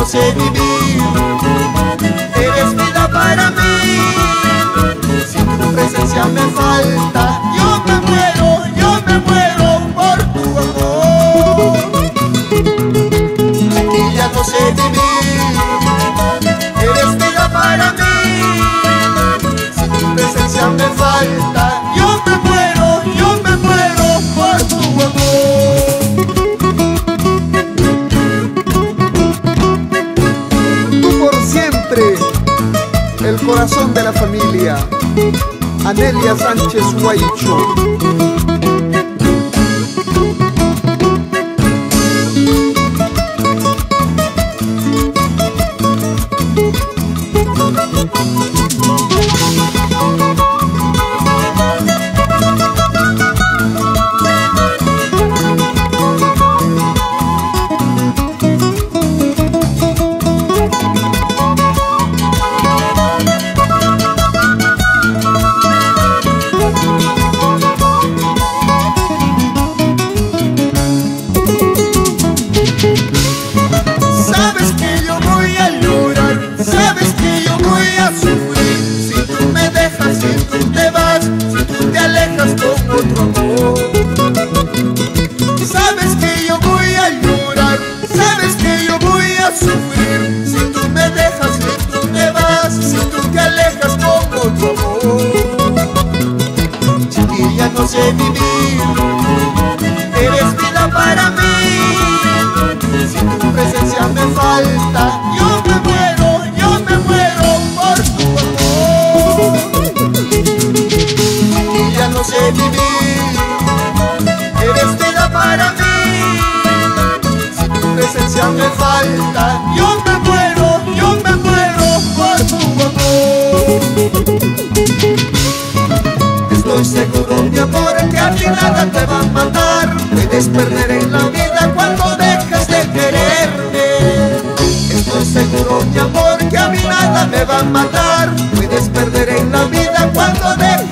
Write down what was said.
sé vivir. Eres vida para mí, si tu presencia me falta, yo me muero por tu amor. Chiquilla, no sé vivir. Eres vida para mí, si tu presencia me falta, yo me muero por tu amor. Tú por siempre, el corazón de la familia. Anelia Sánchez Guaycho. Sabes que yo voy a llorar, sabes que yo voy a sufrir, si tú me dejas, si tú te vas, si tú te alejas con otro amor. Sabes que yo voy a llorar, sabes que yo voy a sufrir, si tú me dejas, si tú te vas, si tú te alejas con otro amor. Chiquilla, no sé vivir, eres vida para mí, si tu presencia me falta, yo me muero por tu amor. Chiquilla, no sé vivir, eres vida para mí, si tu presencia me falta, yo me muero por tu amor. Estoy seguro, mi amor, que a ti nada te va a matar. Puedes perder en la vida cuando dejas de quererme. Estoy seguro, mi amor, que a mí nada me va a matar. Puedes perder en la vida cuando dejas